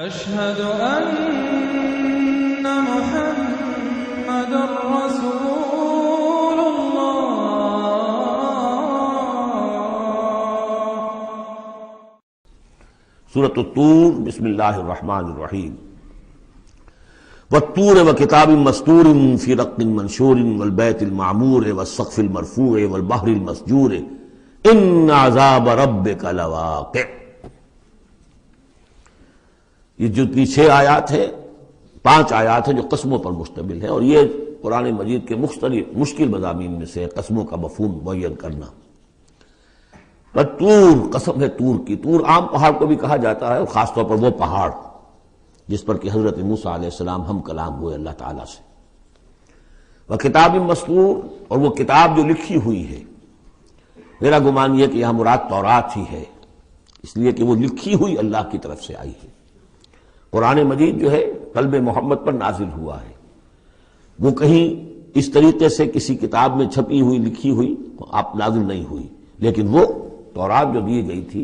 أشهد أن محمد رسول الله۔ سورۃ الطور، بسم اللہ الرحمن الرحیم۔ والطور وکتاب مسطور فی رق منشور والبیت المعمور والسقف المرفوع والبحر المسجور ان عذاب ربک لواقع۔ یہ جتنی 6 آیات ہیں، 5 آیات ہیں جو قسموں پر مشتمل ہیں، اور یہ قرآن مجید کے مختلف مشکل مضامین میں سے قسموں کا مفہوم معین کرنا۔ طور، قسم ہے طور کی۔ طور عام پہاڑ کو بھی کہا جاتا ہے، اور خاص طور پر وہ پہاڑ جس پر کہ حضرت موسیٰ علیہ السلام ہم کلام ہوئے اللہ تعالیٰ سے۔ وہ کتاب مسطور، اور وہ کتاب جو لکھی ہوئی ہے۔ میرا گمان یہ کہ یہاں مراد تورات ہی ہے، اس لیے کہ وہ لکھی ہوئی اللہ کی طرف سے آئی ہے۔ قرآن مجید جو ہے قلب محمد پر نازل ہوا ہے، وہ کہیں اس طریقے سے کسی کتاب میں چھپی ہوئی لکھی ہوئی آپ نازل نہیں ہوئی، لیکن وہ تورات جو دی گئی تھی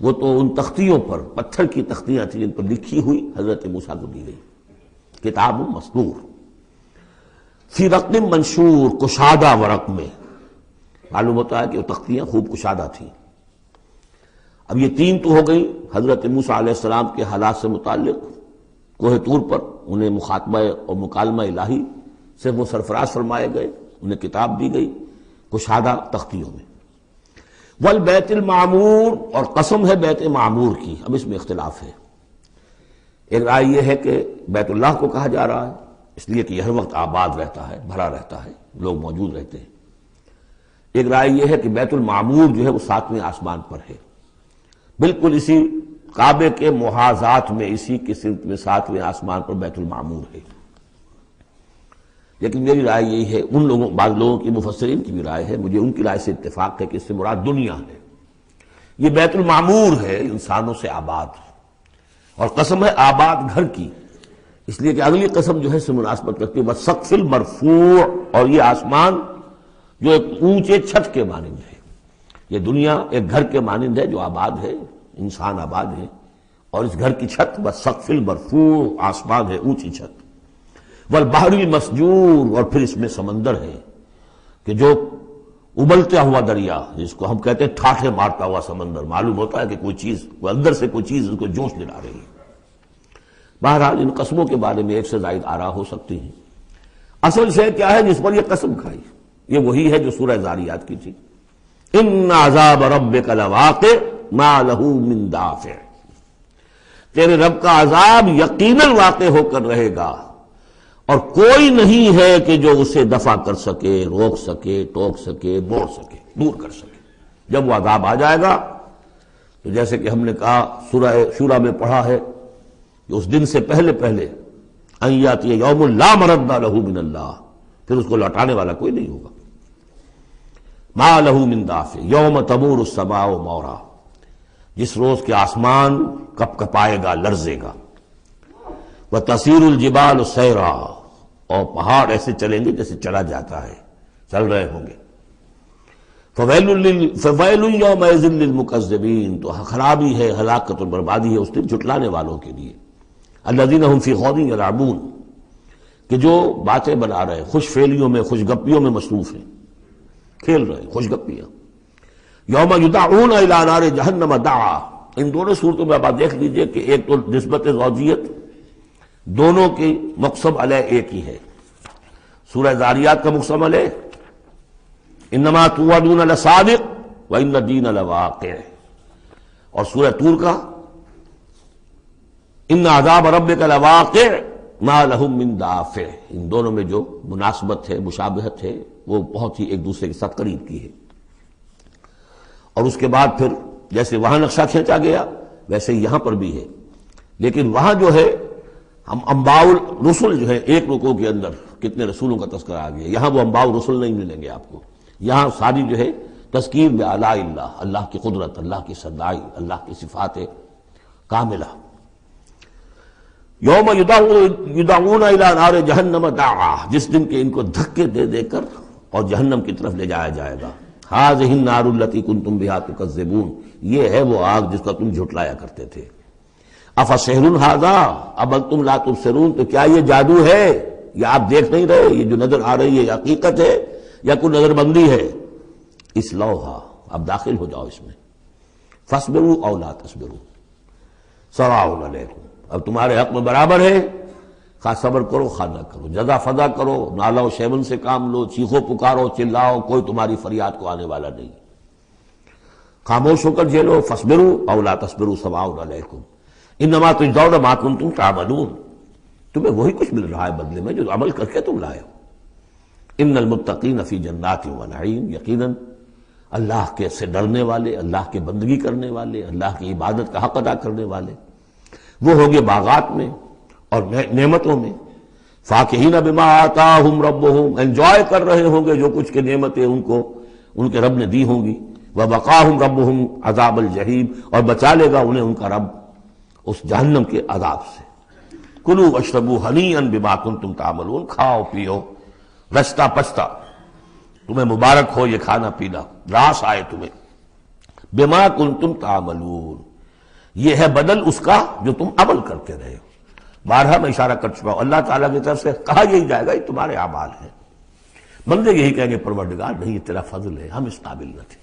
وہ تو ان تختیوں پر، پتھر کی تختیاں تھیں جن پر لکھی ہوئی حضرت موسیٰ کو دی گئی۔ کتاب مسطور فی رق منشور، کشادہ ورق میں۔ معلوم ہوتا ہے کہ وہ تختیاں خوب کشادہ تھیں۔ اب یہ 3 تو ہو گئی حضرت موسیٰ علیہ السلام کے حالات سے متعلق۔ کوہ طور پر انہیں مخاطبہ اور مکالمہ الہی سے وہ سرفراز فرمائے گئے، انہیں کتاب دی گئی کشادہ تختیوں میں۔ والبیت المعمور، اور قسم ہے بیت معمور کی۔ اب اس میں اختلاف ہے۔ ایک رائے یہ ہے کہ بیت اللہ کو کہا جا رہا ہے، اس لیے کہ یہ ہر وقت آباد رہتا ہے، بھرا رہتا ہے، لوگ موجود رہتے ہیں۔ ایک رائے یہ ہے کہ بیت المعمور جو ہے وہ 7ویں آسمان پر ہے، بالکل اسی کعبے کے محاذات میں، اسی کی سمت میں 7ویں آسمان پر بیت المعمور ہے۔ لیکن میری رائے یہی ہے، ان لوگوں، بعض لوگوں کی، مفسرین کی بھی رائے ہے، مجھے ان کی رائے سے اتفاق ہے کہ اس سے مراد دنیا ہے۔ یہ بیت المعمور ہے انسانوں سے آباد، اور قسم ہے آباد گھر کی، اس لیے کہ اگلی قسم جو ہے اس سے مناسبت رکھتی ہے والسقف المرفوع، اور یہ آسمان جو ایک اونچے چھت کے مانند ہے۔ یہ دنیا ایک گھر کے مانند ہے جو آباد ہے، انسان آباد ہے، اور اس گھر کی چھت والسقف المرفوع، آسمان ہے، اونچی چھت۔ والبحر المسجور، اور پھر اس میں سمندر ہے کہ جو ابلتا ہوا دریا، جس کو ہم کہتے ہیں ٹھاٹھے مارتا ہوا سمندر، معلوم ہوتا ہے کہ کوئی چیز، کوئی اندر سے کوئی چیز اس کو جوش دلا رہی ہے۔ بہرحال ان قسموں کے بارے میں 1 سے زائد آراء ہو سکتی ہیں۔ اصل شے کیا ہے جس پر یہ قسم کھائی؟ یہ وہی ہے جو سورہ ذاریات کی تھی، ان عذاب ربک لواقع ما لہ من دافع۔ تیرے رب کا عذاب یقیناً واقع ہو کر رہے گا، اور کوئی نہیں ہے کہ جو اسے دفع کر سکے، روک سکے، ٹوک سکے، موڑ سکے، دور کر سکے۔ جب وہ عذاب آ جائے گا تو جیسے کہ ہم نے کہا سورہ شورى میں پڑھا ہے کہ اس دن سے پہلے ان یاتی یوم لا مرد لہ من اللہ، پھر اس کو لوٹانے والا کوئی نہیں ہوگا۔ ما لہ من دافع یوم تمور السماء مورا، جس روز کے آسمان کپ کپائے گا، لرزے گا۔ وَتَسِيرُ الْجِبَالُ سَيْرًا، اور پہاڑ ایسے چلیں گے جیسے چلا جاتا ہے، چل رہے ہوں گے۔ فَوَيْلٌ يَوْمَئِذٍ لِّلْمُكَذِّبِينَ، تو خرابی ہے، ہلاکت اور بربادی ہے اس دن جھٹلانے والوں کے لیے۔ الَّذِينَ هُمْ فِي خَوْضٍ يَلْعَبُونَ، کہ جو باتیں بنا رہے، خوش فیلیوں میں، خوش گپیوں میں مصروف ہیں، کھیل رہے ہیں خوش گپیاں۔ یوم یدعون الی نار جہنم دعا، ان دونوں صورتوں میں آپ دیکھ لیجئے کہ ایک تو نسبت زوجیت، دونوں کی مقسم علیہ ایک ہی ہے۔ سورہ ذاریات کا مقسم علیہ انما توعدون لصادق وان الدین لواقع، اور سورہ طور کا ان عذاب ربک لواقع ما لہ من دافع۔ ان دونوں میں جو مناسبت ہے، مشابہت ہے، وہ بہت ہی ایک دوسرے کے ساتھ قریب کی ہے۔ اور اس کے بعد پھر جیسے وہاں نقشہ کھینچا گیا ویسے یہاں پر بھی ہے، لیکن وہاں جو ہے ہم انباء الرسل جو ہے، ایک رکوع کے اندر کتنے رسولوں کا تذکرہ آ گیا، یہاں وہ انباء الرسل نہیں ملیں گے آپ کو۔ یہاں ساری جو ہے تذکیر بآلاء اللہ، اللہ کی قدرت، اللہ کی صدائی، اللہ کی صفات کاملہ۔ یوم یدعون الی نار جہنم دعا، جس دن کے ان کو دھکے دے دے کر اور جہنم کی طرف لے جایا جائے گا۔ ھذہ النار التی کنتم بہا تکذبون، یہ ہے وہ آگ جس کا تم جھٹلایا کرتے تھے۔ افسحر ھذا اب انتم لا تبصرون، تو کیا یہ جادو ہے، یہ آپ دیکھ نہیں رہے، یہ جو نظر آ رہی ہے یہ حقیقت ہے یا کوئی نظر بندی ہے؟ اصلوھا، اب داخل ہو جاؤ اس میں، فاصبروا او لا تصبروا سواء علیکم، اب تمہارے حق میں برابر ہے، خواہ صبر کرو خواہ نہ کرو، جزا فضا کرو، نالا و شیون سے کام لو، چیخو پکارو چلاؤ، کوئی تمہاری فریاد کو آنے والا نہیں، خاموش ہو کر جھیلو، فاصبروا او لا تصبروا سواء علیکم انما تجزون ما کنتم تعملون، تمہیں وہی کچھ مل رہا ہے بدلے میں جو عمل کر کے تم لائے ہو۔ ان المتقین فی جنات و نعیم، یقیناً اللہ کے سے ڈرنے والے، اللہ کے بندگی کرنے والے، اللہ کی عبادت کا حق ادا کرنے والے، وہ ہوں گے باغات میں اور نعمتوں میں، فاکہین بما آتاہم ربہم، انجوائے کر رہے ہوں گے جو کچھ کے نعمتیں ان کو ان کے رب نے دی ہوں گی، وبقاہم ربہم عذاب الجحیم، اور بچا لے گا انہیں ان کا رب اس جہنم کے عذاب سے۔ کلوا واشربوا ہنیئا بما کنتم تعملون، کھاؤ پیو رچتا پچتا، تمہیں مبارک ہو یہ کھانا پینا، راس آئے تمہیں، بما کنتم تعملون، یہ ہے بدل اس کا جو تم عمل کرتے رہے ہو۔ بارہا میں اشارہ کر چکا ہوں، اللہ تعالیٰ کی طرف سے کہا یہی جائے گا یہ تمہارے اعمال ہیں، بندے یہی کہیں گے پروردگار نہیں یہ تیرا فضل ہے، ہم اس قابل نہ تھے۔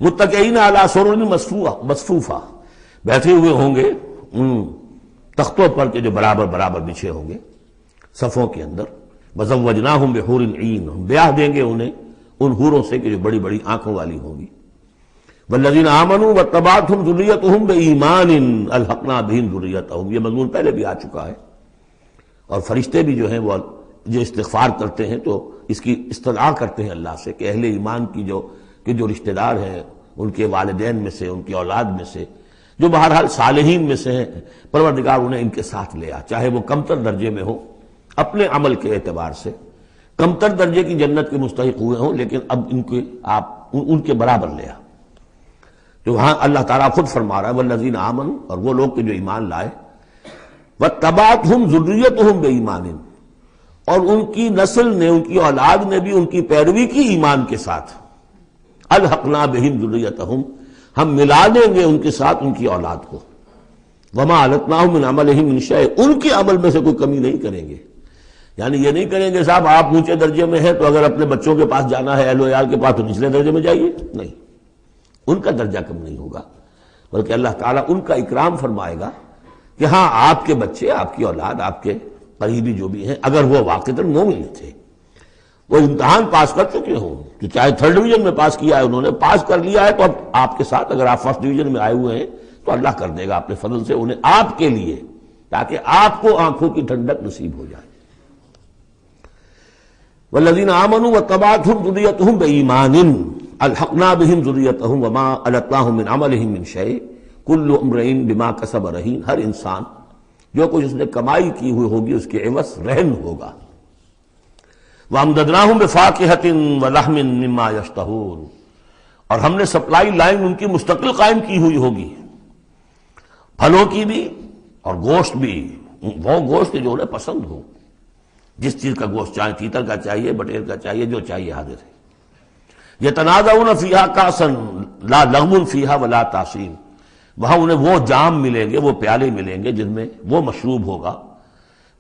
متکئین علی سرر مصفوفہ، بیٹھے ہوئے ہوں گے ان تختوں پر کے جو برابر برابر بچھے ہوں گے صفوں کے اندر، وزوجناہم بحور عین، ہم بیاہ دیں گے انہیں ان حوروں سے کہ جو بڑی بڑی آنکھوں والی ہوں گی۔ والذین آمنوا واتبعتہم ذریتہم بایمان الحقنا بہم ذریتہم، یہ مضمون پہلے بھی آ چکا ہے، اور فرشتے بھی جو ہیں وہ جو استغفار کرتے ہیں تو اس کی استدعا کرتے ہیں اللہ سے کہ اہل ایمان کی جو رشتہ دار ہیں، ان کے والدین میں سے، ان کی اولاد میں سے، جو بہرحال صالحین میں سے ہیں، پروردگار انہیں ان کے ساتھ لے آ، چاہے وہ کمتر درجے میں ہو اپنے عمل کے اعتبار سے، کمتر درجے کی جنت کے مستحق ہوئے ہوں، لیکن اب ان کے آپ ان کے برابر لے آ۔ تو وہاں اللہ تعالیٰ خود فرما رہا ہے والذین آمنوا، اور وہ لوگ کہ جو ایمان لائے، واتبعتہم ذریتہم بایمان، اور ان کی نسل نے، ان کی اولاد نے بھی ان کی پیروی کی ایمان کے ساتھ، الحقنا بہم ذریتہم، ہم ملا دیں گے ان کے ساتھ ان کی اولاد کو، وما التناہم من عملہم من شیء، ان کے عمل میں سے کوئی کمی نہیں کریں گے، یعنی یہ نہیں کریں گے صاحب آپ اونچے درجے میں ہیں تو اگر اپنے بچوں کے پاس جانا ہے اہل و عیال کے پاس تو نچلے درجے میں جائیے، نہیں، ان کا درجہ کم نہیں ہوگا، بلکہ اللہ تعالیٰ ان کا اکرام فرمائے گا کہ ہاں آپ کے بچے، آپ کی اولاد، آپ کے قریبی جو بھی ہیں، اگر وہ واقعتاً مومن تھے، وہ امتحان پاس کر چکے ہوں، کہ چاہے 3rd ڈویژن میں پاس کیا ہے انہوں نے، پاس کر لیا ہے، تو اب آپ کے ساتھ اگر آپ 1st ڈویژن میں آئے ہوئے ہیں تو اللہ کر دے گا اپنے فضل سے انہیں آپ کے لیے، تاکہ آپ کو آنکھوں کی ٹھنڈک نصیب ہو جائے۔ والذین آمنوا واتبعتہم ذریتہم بایمان الحقنا بہم ذریتہم وما التناہم من عملہم من شیء کل امرئ بما کسب رہین، ہر انسان جو کچھ اس نے کمائی کی ہوئی ہوگی اس کے عوض رہن ہوگا۔ وَأَمْدَدْنَاهُمْ بِفَاكِهَةٍ وَلَحْمٍ مِّمَّا يَشْتَهُونَ، اور ہم نے سپلائی لائن ان کی مستقل قائم کی ہوئی ہوگی، پھلوں کی بھی اور گوشت بھی، وہ گوشت جو انہیں پسند ہو، جس چیز کا گوشت چاہے، تیتر کا چاہیے، بٹیر کا چاہیے، جو چاہیے حاضر ہے۔ يَتَنَازَعُونَ فِيهَا كَأْسًا لَا لَغْوٌ فِيهَا وَلَا تَأْثِيمٌ، وہاں انہیں وہ جام ملیں گے، وہ پیالے ملیں گے جن میں وہ مشروب ہوگا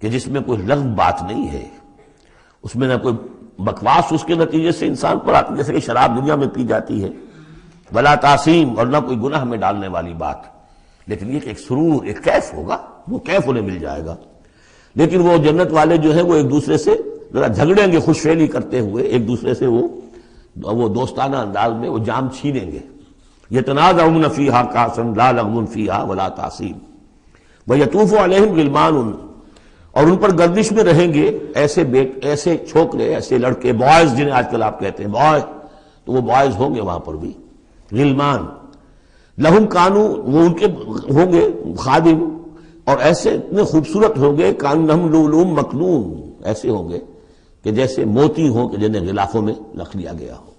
کہ جس میں کوئی لغو بات نہیں ہے، اس میں نہ کوئی بکواس اس کے نتیجے سے انسان پر آتی جیسے کہ شراب دنیا میں پی جاتی ہے، ولا تعصیم، اور نہ کوئی گناہ میں ڈالنے والی بات، لیکن یہ کہ ایک سرور، ایک کیف ہوگا، وہ کیف انہیں مل جائے گا۔ لیکن وہ جنت والے جو ہیں وہ ایک دوسرے سے ذرا جھگڑیں گے، خوش فہمی کرتے ہوئے ایک دوسرے سے وہ دوستانہ انداز میں وہ جام چھینیں گے۔ یتنازعون فیہا کأسا لا لغو فیہا ولا تعصیم ویطوف علیہم غلمان، اور ان پر گردش میں رہیں گے ایسے چھوکرے، ایسے لڑکے، بوائز جنہیں آج کل آپ کہتے ہیں بوائے، تو وہ بوائز ہوں گے وہاں پر بھی، غلمان لہم کانو، وہ ان کے ہوں گے خادم، اور ایسے اتنے خوبصورت ہوں گے کانہم لؤلؤ مکنون، ایسے ہوں گے کہ جیسے موتی ہوں کہ جنہیں غلافوں میں رکھ لیا گیا ہو۔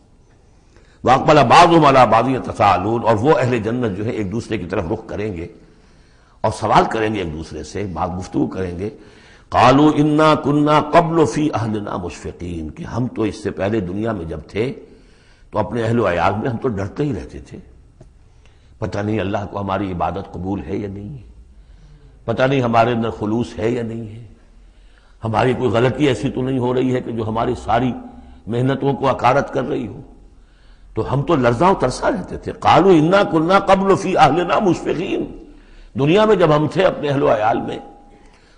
واقبل بعضهم علی بعض یتساءلون، اور وہ اہل جنت جو ہے ایک دوسرے کی طرف رخ کریں گے اور سوال کریں گے ایک دوسرے سے، بات گفتگو کریں گے، قالوا انا كنا قبل فی اہلنا مشفقین، کہ ہم تو اس سے پہلے دنیا میں جب تھے تو اپنے اہل و عیال میں ہم تو ڈرتے ہی رہتے تھے، پتہ نہیں اللہ کو ہماری عبادت قبول ہے یا نہیں ہے، پتہ نہیں ہمارے اندر خلوص ہے یا نہیں ہے، ہماری کوئی غلطی ایسی تو نہیں ہو رہی ہے کہ جو ہماری ساری محنتوں کو اکارت کر رہی ہو۔ تو ہم تو لرزاں و ترسا رہتے تھے۔ قالوا انا كنا قبل فی اہلنا مشفقین، دنیا میں جب ہم تھے اپنے اہل و عیال میں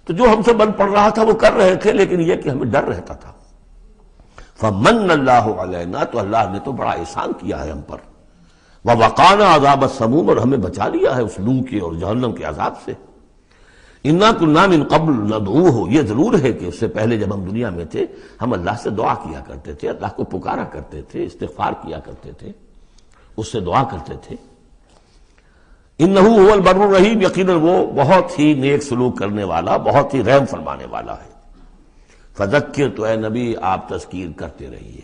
تو جو ہم سے بن پڑ رہا تھا وہ کر رہے تھے، لیکن یہ کہ ہمیں ڈر رہتا تھا۔ فمن اللہ علینا، تو اللہ نے تو بڑا احسان کیا ہے ہم پر، ووقانا عذاب السموم، اور ہمیں بچا لیا ہے اس لو کے اور جہنم کے عذاب سے۔ انا كنا من قبل ندعوہ، یہ ضرور ہے کہ اس سے پہلے جب ہم دنیا میں تھے ہم اللہ سے دعا کیا کرتے تھے، اللہ کو پکارا کرتے تھے، استغفار کیا کرتے تھے، اس سے دعا کرتے تھے۔ انہ هو البر الرحیم، یقیناً وہ بہت ہی نیک سلوک کرنے والا، بہت ہی رحم فرمانے والا ہے۔ فذکر، تو اے نبی آپ تذکیر کرتے رہیے۔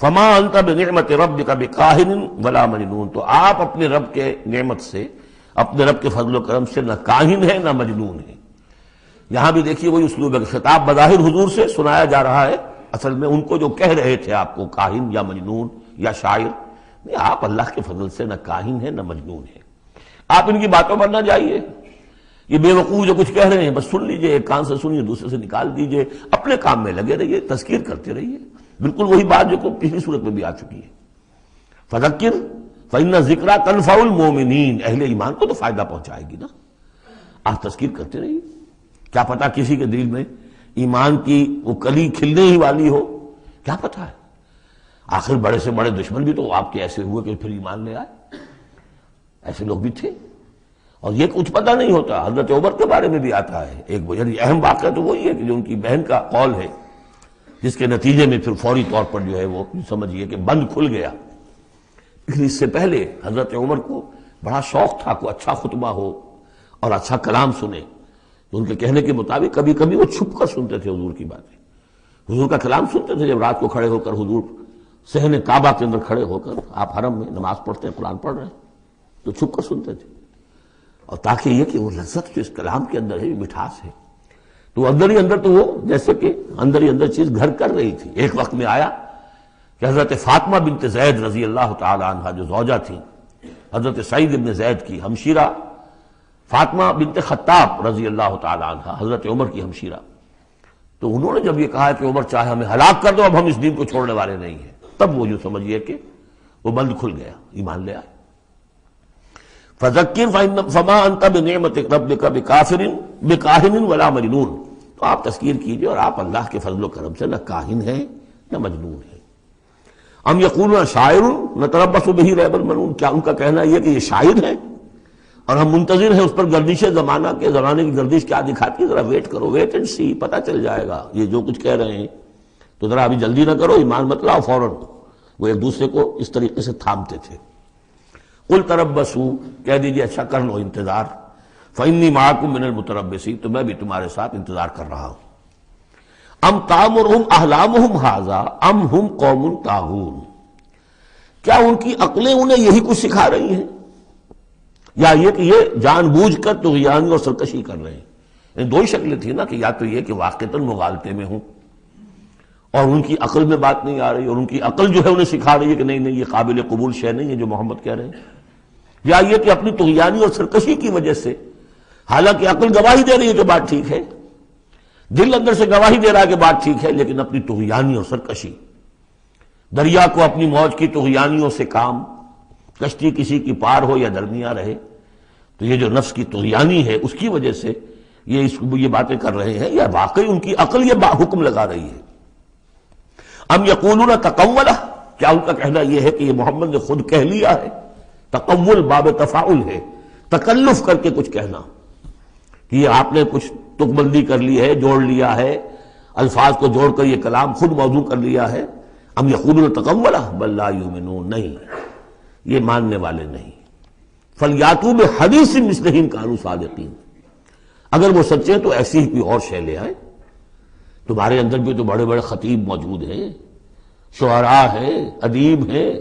فما انت بنعمت ربک بکاہن ولا مجنون، تو آپ اپنے رب کے نعمت سے، اپنے رب کے فضل و کرم سے نہ کاہن ہے نہ مجنون ہے۔ یہاں بھی دیکھیے وہی اسلوب ہے، خطاب بظاہر حضور سے سنایا جا رہا ہے، اصل میں ان کو جو کہہ رہے تھے آپ کو کاہن یا مجنون یا شاعر، نہیں، آپ اللہ کے فضل سے نہ کاہن ہے نہ مجنون ہے۔ آپ ان کی باتوں پر نہ جائیے، یہ بے وقوف جو کچھ کہہ رہے ہیں بس سن لیجئے، ایک کان سے سنیے دوسرے سے نکال دیجئے، اپنے کام میں لگے رہیے، تذکیر کرتے رہیے، بالکل وہی بات جو پچھلی صورت میں بھی آ چکی ہے۔ فذکر فإن ذکرہ تنفع المؤمنین، اہل ایمان کو تو فائدہ پہنچائے گی نا، آپ تذکیر کرتے رہیے، کیا پتا کسی کے دل میں ایمان کی وہ کلی کھلنے ہی والی ہو، کیا پتا ہے، آخر بڑے سے بڑے دشمن بھی تو آپ کے ایسے ہوئے کہ پھر ایمان لے آئے، ایسے لوگ بھی تھے، اور یہ کچھ پتہ نہیں ہوتا۔ حضرت عمر کے بارے میں بھی آتا ہے ایک یعنی اہم واقعہ تو وہی ہے کہ جو ان کی بہن کا قول ہے، جس کے نتیجے میں پھر فوری طور پر جو ہے وہ سمجھیے کہ بند کھل گیا۔ لیکن اس سے پہلے حضرت عمر کو بڑا شوق تھا کوئی اچھا خطبہ ہو اور اچھا کلام سنے، تو ان کے کہنے کے مطابق کبھی کبھی وہ چھپ کر سنتے تھے حضور کی باتیں، حضور کا کلام سنتے تھے جب رات کو کھڑے ہو کر حضور صحن کعبہ کے اندر کھڑے ہو کر، آپ حرم میں نماز پڑھتے ہیں، قرآن پڑھ رہے ہیں، تو چھپ کر سنتے تھے، اور تاکہ یہ کہ وہ لذت جو اس کلام کے اندر ہے، مٹھاس ہے، تو اندر ہی اندر تو وہ جیسے کہ اندر ہی اندر چیز گھر کر رہی تھی۔ ایک وقت میں آیا کہ حضرت فاطمہ بنت زید رضی اللہ تعالی عنہ جو زوجہ تھی حضرت سعید بن زید کی ہمشیرہ، فاطمہ بنت خطاب رضی اللہ تعالی عنہ حضرت عمر کی ہمشیرہ، تو انہوں نے جب یہ کہا کہ عمر چاہے ہمیں ہلاک کر دو، اب ہم اس دین کو چھوڑنے والے نہیں ہیں، تب وہ یوں سمجھیے کہ وہ بند کھل گیا، ایمان لے آئے۔ فذکر فما انت بنعمت ربک بکاہن ولا مجنون، تو آپ تذکیر کیجئے اور آپ اللہ کے فضل و کرم سے نہ کاہن ہیں نہ مجنون ہیں۔ ام یقولون شاعر نتربص بہ ریب المنون، کیا ان کا کہنا یہ کہ یہ شاعر ہے اور ہم منتظر ہیں اس پر گردش زمانہ کے، زمانے کی گردش کیا دکھاتی ہے، ذرا ویٹ کرو، ویٹ اینڈ سی، پتہ چل جائے گا یہ جو کچھ کہہ رہے ہیں، تو ذرا ابھی جلدی نہ کرو، ایمان مت لاؤ فوراً۔ وہ ایک دوسرے کو اس طریقے سے تھامتے تھے۔ قل تربصوا، کہہ دیجیے اچھا کر لو انتظار، فإنی معکم من المتربصین، تو میں بھی تمہارے ساتھ انتظار کر رہا ہوں۔ ام تامرہم احلامہم ھذا ام ہم قوم طاغون، کیا ان کی عقلیں انہیں یہی کچھ سکھا رہی ہیں، یا یہ کہ یہ جان بوجھ کر طغیان اور سرکشی کر رہے ہیں؟ یعنی دو ہی شکلیں تھیں نا، کہ یا تو یہ کہ واقعتاً مغالطے میں ہوں اور ان کی عقل میں بات نہیں آ رہی، اور ان کی عقل جو ہے انہیں سکھا رہی ہے کہ نہیں نہیں یہ قابل قبول شے نہیں ہے جو محمد کہہ رہے ہیں، یا یہ کہ اپنی طغیانی اور سرکشی کی وجہ سے، حالانکہ عقل گواہی دے رہی ہے کہ بات ٹھیک ہے، دل اندر سے گواہی دے رہا ہے کہ بات ٹھیک ہے، لیکن اپنی طغیانی اور سرکشی، دریا کو اپنی موج کی طغیانیوں سے کام، کشتی کسی کی پار ہو یا درمیاں رہے، تو یہ جو نفس کی طغیانی ہے اس کی وجہ سے یہ باتیں کر رہے ہیں، یا واقعی ان کی عقل یہ حکم لگا رہی ہے۔ ام یقولون تقولہ، کیا ان کا کہنا یہ ہے کہ یہ محمد نے خود کہہ لیا ہے؟ تقول باب تفاعل ہے، تکلف کر کے کچھ کہنا، کہ یہ آپ نے کچھ تک بندی کر لی ہے، جوڑ لیا ہے، الفاظ کو جوڑ کر یہ کلام خود موضوع کر لیا ہے۔ ام یقولون تقولہ بل لا یؤمنون، نہیں یہ ماننے والے نہیں۔ فلیاتوا بحدیث مثلہ ان کانوا صادقین، اگر وہ سچے ہیں تو ایسی ہی کوئی اور شے لے آئے، تمہارے اندر بھی تو بڑے بڑے خطیب موجود ہیں، شعراء ہیں، ادیب ہیں،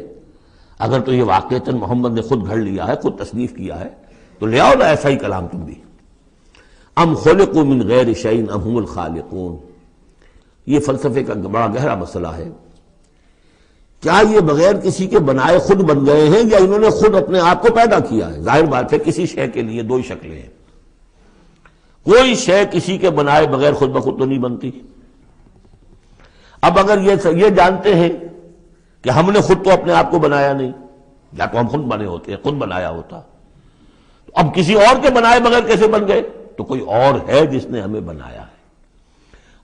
اگر تو یہ واقعتاً محمد نے خود گھڑ لیا ہے، خود تصنیف کیا ہے، تو لے آؤ نا ایسا ہی کلام تم بھی۔ ام خلقوا من غیر شیء ام هم الخالقون، یہ فلسفے کا بڑا گہرا مسئلہ ہے، کیا یہ بغیر کسی کے بنائے خود بن گئے ہیں، یا انہوں نے خود اپنے آپ کو پیدا کیا ہے؟ ظاہر بات ہے کسی شے کے لیے دو ہی شکلیں ہیں، کوئی شے کسی کے بنائے بغیر خود بخود تو نہیں بنتی۔ اب اگر یہ جانتے ہیں کہ ہم نے خود تو اپنے آپ کو بنایا نہیں، یا تو ہم خود بنے ہوتے ہیں، خود بنایا ہوتا، تو اب کسی اور کے بنائے بغیر کیسے بن گئے؟ تو کوئی اور ہے جس نے ہمیں بنایا ہے۔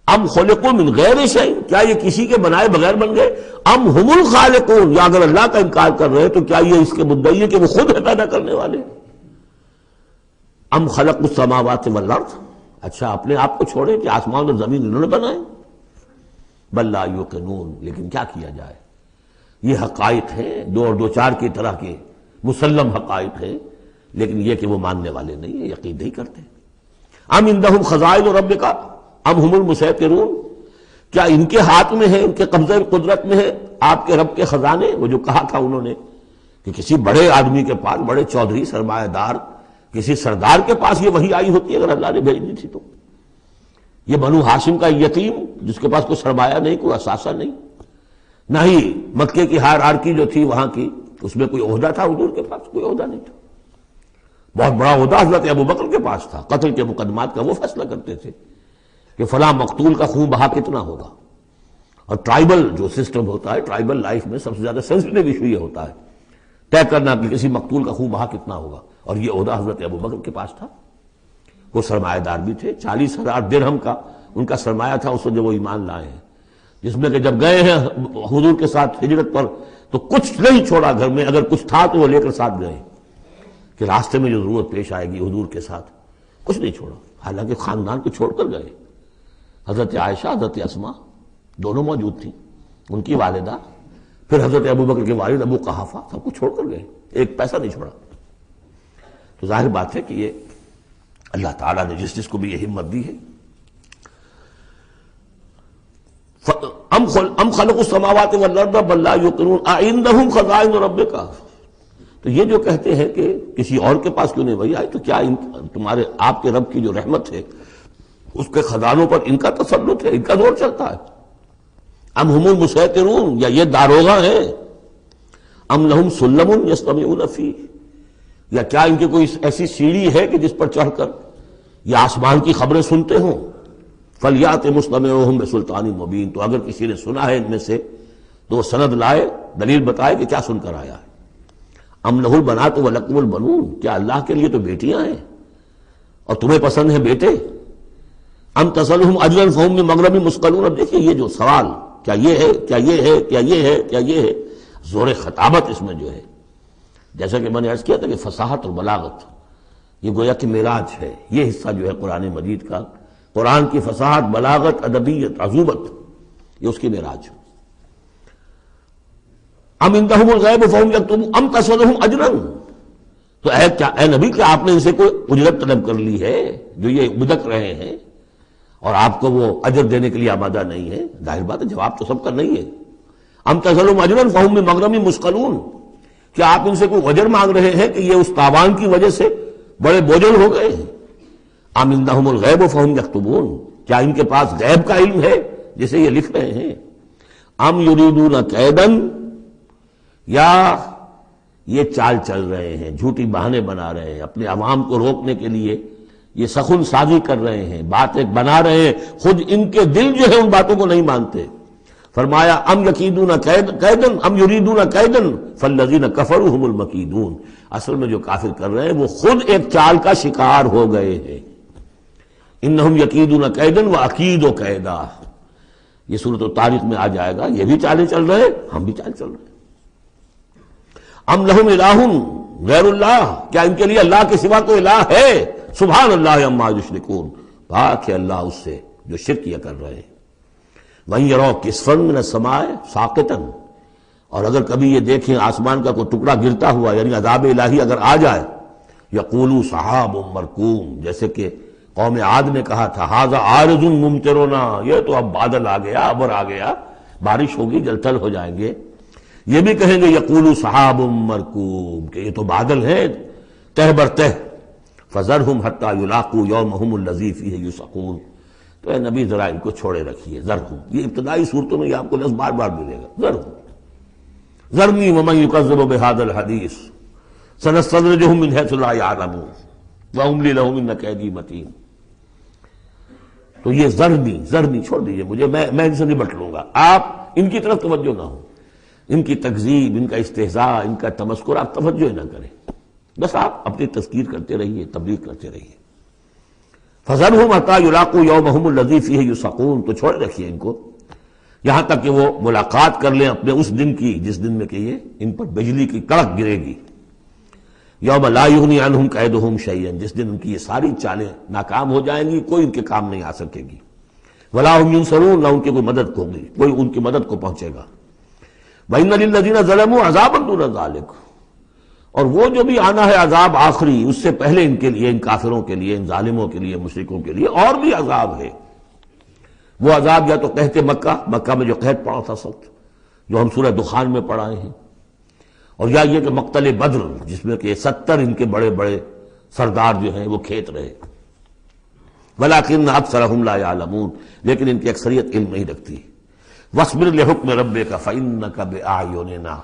ام خلقوا من غیر شیء، کیا یہ کسی کے بنائے بغیر بن گئے؟ ام ہم الخالقون، یا اگر اللہ کا انکار کر رہے ہیں تو کیا یہ اس کے مدعی ہے کہ وہ خود ہے پیدا کرنے والے؟ ام خلقوا السماوات والارض، اچھا اپنے آپ کو چھوڑے کہ آسمان اور زمین انہوں نے بنائے؟ بل لا یوقنون، لیکن کیا کیا جائے، یہ حقائق ہیں دو اور دو چار کی طرح کے مسلم حقائق ہیں، لیکن یہ کہ وہ ماننے والے نہیں ہیں، یقین نہیں کرتے۔ ام عندہم خزائن ربک ام ہم المسیطرون، کیا ان کے ہاتھ میں ہے، ان کے قبضہ قدرت میں ہے آپ کے رب کے خزانے؟ وہ جو کہا تھا انہوں نے کہ کسی بڑے آدمی کے پاس، بڑے چودھری سرمایہ دار کسی سردار کے پاس یہ وحی آئی ہوتی اگر اللہ نے بھیجنی تھی تو۔ یہ بنو ہاشم کا یتیم جس کے پاس کوئی سرمایہ نہیں، کوئی اثاثہ نہیں، نہ ہی مکے کی ہائرارکی جو تھی وہاں کی اس میں کوئی عہدہ تھا، حضور کے پاس کوئی عہدہ نہیں تھا۔ بہت بڑا عہدہ حضرت ابوبکر کے پاس تھا، قتل کے مقدمات کا وہ فیصلہ کرتے تھے کہ فلاں مقتول کا خون بہا کتنا ہوگا۔ اور ٹرائبل جو سسٹم ہوتا ہے، ٹرائبل لائف میں سب سے زیادہ سینسٹیو ایشو یہ ہوتا ہے طے کرنا کہ کسی مقتول کا خون بہا کتنا ہوگا، اور یہ عہدہ حضرت ابوبکر کے پاس تھا۔ وہ سرمایہ دار بھی تھے، 40,000 درہم کا ان کا سرمایہ تھا اس وقت جب وہ ایمان لائے ہیں، جس میں کہ جب گئے ہیں حضور کے ساتھ ہجرت پر تو کچھ نہیں چھوڑا گھر میں، اگر کچھ تھا تو وہ لے کر ساتھ گئے کہ راستے میں جو ضرورت پیش آئے گی حضور کے ساتھ، کچھ نہیں چھوڑا، حالانکہ خاندان کو چھوڑ کر گئے۔ حضرت عائشہ، حضرت اسماء دونوں موجود تھیں، ان کی والدہ، پھر حضرت ابوبکر کے والد ابو قحافہ، سب کو چھوڑ کر گئے، ایک پیسہ نہیں چھوڑا۔ تو ظاہر بات ہے کہ یہ اللہ تعالیٰ نے جس کو بھی یہ ہمت دی ہے۔ ام خلقوا السماوات والارض بل لا یوقنون اعندہم خزائن ربک، تو یہ جو کہتے ہیں کہ کسی اور کے پاس کیوں نہیں وہی آئی، تو کیا تمہارے آپ کے رب کی جو رحمت ہے اس کے خزانوں پر ان کا تسلط ہے، ان کا زور چلتا ہے؟ ام ہم المسیطرون، یا یہ داروغہ ہیں؟ ام لہم سلم یستمعون فیہ، یا کیا ان کی کوئی ایسی سیڑھی ہے کہ جس پر چڑھ کر یہ آسمان کی خبریں سنتے ہوں؟ فلیات مستمعہم بسلطان مبین، تو اگر کسی نے سنا ہے ان میں سے تو وہ سند لائے، دلیل بتائے کہ کیا سن کر آیا ہے۔ ام لہ البنات ولکم البنون، کیا اللہ کے لیے تو بیٹیاں ہیں اور تمہیں پسند ہیں بیٹے؟ ام تسألہم اجرا فہم من مغرم مثقلون، اب دیکھیے یہ جو سوال، کیا یہ ہے، کیا یہ ہے، کیا یہ ہے، کیا یہ ہے، زور خطابت اس میں جو ہے، جیسا کہ میں نے عرض کیا تھا کہ فصاحت اور بلاغت یہ گویا کہ معراج ہے، یہ حصہ جو ہے قرآن مجید کا، قرآن کی فصاحت، بلاغت، ادبیت، عذوبت، یہ اس کی معراج۔ ام عندہم الغیب فہم یکتبون ام تسألہم اجرا، تو اے نبی کیا آپ نے ان سے کوئی اجرت طلب کر لی ہے جو یہ بدک رہے ہیں اور آپ کو وہ اجر دینے کے لیے آمادہ نہیں ہے؟ ظاہر بات ہے جواب تو سب کا نہیں ہے۔ ام تسألہم اجرا فہم من مغرم مثقلون، کیا آپ ان سے کوئی اجر مانگ رہے ہیں کہ یہ اس تاوان کی وجہ سے بڑے بوجھل ہو گئے ہیں؟ ام عندہم الغیب فہم یکتبون، کیا ان کے پاس غیب کا علم ہے جسے یہ لکھ رہے ہیں؟ ام یریدون کیدا، یا یہ چال چل رہے ہیں، جھوٹی بہانے بنا رہے ہیں اپنے عوام کو روکنے کے لیے، یہ سخن سازی کر رہے ہیں، بات ایک بنا رہے ہیں، خود ان کے دل جو ہے ان باتوں کو نہیں مانتے۔ فرمایا ام یکیدون کیدا ام یریدون کیدا فالذین کفروا هم المکیدون، اصل میں جو کافر کر رہے ہیں وہ خود ایک چال کا شکار ہو گئے ہیں۔ انہم یکیدون کیدا واکید کیدا، یہ سورۃ الطارق میں آ جائے گا، یہ بھی چالیں چل رہے ہیں، ہم بھی چال چل رہے ہیں۔ ام لہم الہ غیر اللہ، کیا ان کے لیے اللہ کے سوا کوئی الہ ہے؟ سبحان اللہ عما یشرکون، پاک ہے اللہ اس سے جو شرک کیا کر رہے ہیں۔ وَإِن يَرَوْا كِسْفًا مِنَ السَّمَاءِ سَاقِطًا، اور اگر کبھی یہ دیکھیں آسمان کا کوئی ٹکڑا گرتا ہوا، یعنی عذاب الہی اگر آ جائے، یقولوا سحاب مرکوم، جیسے کہ قوم عاد نے کہا تھا ھذا عارض ممطرنا، یہ تو اب بادل آ گیا، ابر آ گیا، بارش ہوگی، جل تھل ہو جائیں گے۔ یہ بھی کہیں گے یقولوا سحاب مرکوم، کہ یہ تو بادل ہے تہ بر تہ، فذرہم حتی یلاقوا یومہم الذی فیہ یوسقون، تو اے نبی ذرا ان کو چھوڑے رکھیے، ذرہم، یہ ابتدائی صورتوں میں یہ آپ کو لفظ بار بار ملے گا، ذرہم، ذرنی ومن یکذب بہذا الحدیث سنستدرجہم من حیث لا یعلمون واملی لہم ان کیدی متین۔ تو یہ زرنی چھوڑ دیجئے مجھے، میں ان سے نبٹ لوں گا، آپ ان کی طرف توجہ نہ ہو، ان کی تکذیب، ان کا استہزاء، ان کا تمسخر آپ توجہ نہ کریں، بس آپ اپنی تذکیر کرتے رہیے، تبلیغ کرتے رہیے۔ فَذَرْهُمْ حَتَّىٰ يُلَاقُوا يَوْمَهُمُ الَّذِي فِيهِ يُوعَدُونَ، تو چھوڑ رکھیے ان کو یہاں تک کہ وہ ملاقات کر لیں اپنے اس دن کی جس دن میں کہ یہ ان پر بجلی کی کڑک گرے گی۔ یوم لا یغنی عنہم کیدہم شیئا، جس دن ان کی یہ ساری چالیں ناکام ہو جائیں گی، کوئی ان کے کام نہیں آ سکے گی۔ ولا ہم ینصرون، نہ ان کی کوئی مدد ہوگی، کوئی ان کی مدد کو پہنچے گا۔ وَإِنَّ لِلَّذِينَ ظَلَمُوا عَذَابًا دُونَ ذَلِكَ، اور وہ جو بھی آنا ہے عذاب آخری، اس سے پہلے ان کے لیے، ان کافروں کے لیے، ان ظالموں کے لیے، مشرکوں کے لیے اور بھی عذاب ہے۔ وہ عذاب یا تو قحط مکہ میں جو قحط پڑا تھا سخت، جو ہم سورہ دخان میں پڑھائے ہیں، اور یا یہ کہ مقتل بدر جس میں کہ 70 ان کے بڑے بڑے سردار جو ہیں وہ کھیت رہے۔ وَلَٰكِنَّ أَكْثَرَهُمْ لَا يَعْلَمُونَ، لیکن ان کی اکثریت علم نہیں رکھتی۔ وَاصْبِرْ لِحُكْمِ رَبِّكَ فَإِنَّكَ بِأَعْيُنِنَا،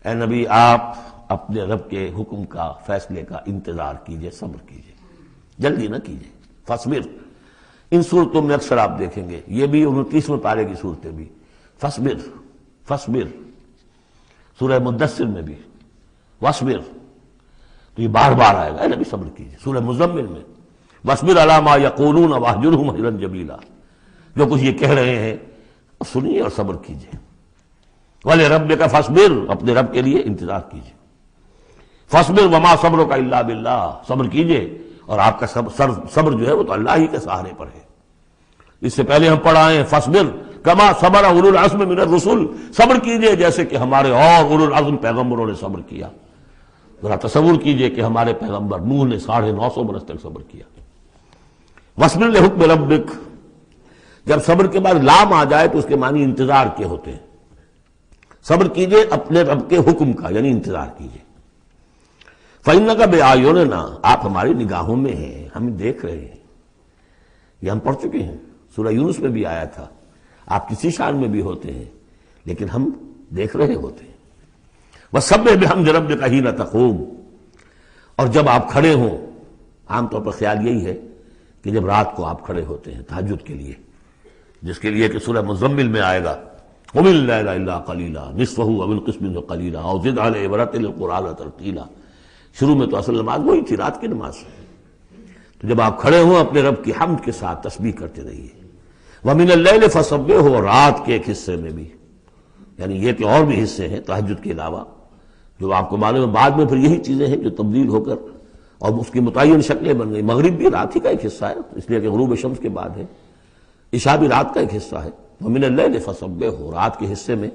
اے نبی آپ اپنے رب کے حکم کا، فیصلے کا انتظار کیجئے، صبر کیجئے، جلدی نہ کیجئے۔ فَاصْبِرْ، ان صورتوں میں اکثر آپ دیکھیں گے، یہ بھی 29ویں پارے کی صورتیں بھی، فَاصْبِرْ، سورہ مدثر میں بھی وَاصْبِرْ، تو یہ بار بار آئے گا، اے نبی صبر کیجئے۔ سورہ مزمل میں وَاصْبِرْ عَلَىٰ مَا يَقُولُونَ وَاهْجُرْهُمْ هَجْرًا جَمِيلًا، جو کچھ یہ کہہ رہے ہیں سنیے اور صبر کیجئے۔ وَلِرَبِّكَ فَاصْبِرْ، اپنے رب کے لیے انتظار کیجئے۔ فَاصْبِرْ وَمَا صَبْرُكَ إِلَّا بِاللَّهِ، صبر کیجئے اور آپ کا صبر جو ہے وہ تو اللہ ہی کے سہارے پر ہے۔ اس سے پہلے ہم پڑھائے ہیں فَاصْبِرْ کما صبر اولو العزم من الرسل، صبر کیجئے جیسے کہ ہمارے اور اولو العزم پیغمبروں نے صبر کیا۔ ذرا تصور کیجئے کہ ہمارے پیغمبر نوح نے 950 برس تک صبر کیا۔ وَاصْبِرْ لِحُكْمِ رَبِّكَ، جب صبر کے بعد لام آ جائے تو اس کے معنی انتظار کے ہوتے ہیں۔ صبر کیجئے اپنے رب کے حکم کا، یعنی انتظار کیجئے۔ فَإِنَّكَ بِأَعْيُنِنَا، آپ ہماری نگاہوں میں ہیں، ہم دیکھ رہے ہیں۔ یہ ہم پڑھ چکے ہیں، سورہ یونس میں بھی آیا تھا، آپ کسی شان میں بھی ہوتے ہیں لیکن ہم دیکھ رہے ہوتے ہیں۔ وَسَبِّحْ بِحَمْدِ رَبِّكَ حِينَ تَقُومُ، اور جب آپ کھڑے ہوں، عام طور پر خیال یہی ہے کہ جب رات کو آپ کھڑے ہوتے ہیں تہجد کے لیے، جس کے لیے کہ سورہ مزمل میں آئے گا قُمِ اللَّيْلَ إِلَّا قَلِيلًا نِصْفَهُ أَوِ انقُصْ مِنْهُ قَلِيلًا أَوْ زِدْ عَلَيْهِ وَرَتِّلِ الْقُرْآنَ تَرْتِيلًا۔ شروع میں تو اصل نماز وہی تھی، رات کی نماز، تو جب آپ کھڑے ہوں اپنے رب کی حمد کے ساتھ تسبیح کرتے رہیے۔ وَمِنَ اللَّيْلِ فَسَبِّحْهُ، اور رات کے ایک حصے میں بھی، یعنی یہ کہ اور بھی حصے ہیں تہجد کے علاوہ، جو آپ کو معلوم ہے بعد میں پھر یہی چیزیں ہیں جو تبدیل ہو کر اور اس کی متعین شکلیں بن گئی۔ مغرب بھی رات ہی کا ایک حصہ ہے، اس لیے کہ غروب شمس کے بعد ہے، عشاء بھی رات کا ایک حصہ ہے۔ وَمِنَ اللَّيْلِ فَسَبِّحْهُ، رات کے حصے میں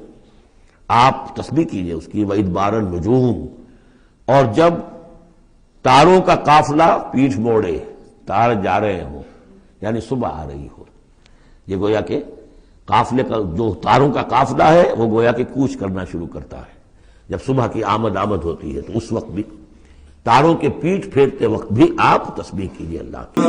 آپ تسبیح کیجئے اس کی۔ وَإِدْبَارَ النُّجُومِ، اور جب تاروں کا قافلہ پیٹھ موڑے، تار جا رہے ہوں، یعنی صبح آ رہی ہو، یہ گویا کہ قافلے کا جو تاروں کا قافلہ ہے وہ گویا کہ کوچ کرنا شروع کرتا ہے۔ جب صبح کی آمد ہوتی ہے تو اس وقت بھی، تاروں کے پیٹھ پھیرتے وقت بھی آپ تسبیح کیجئے اللہ کی۔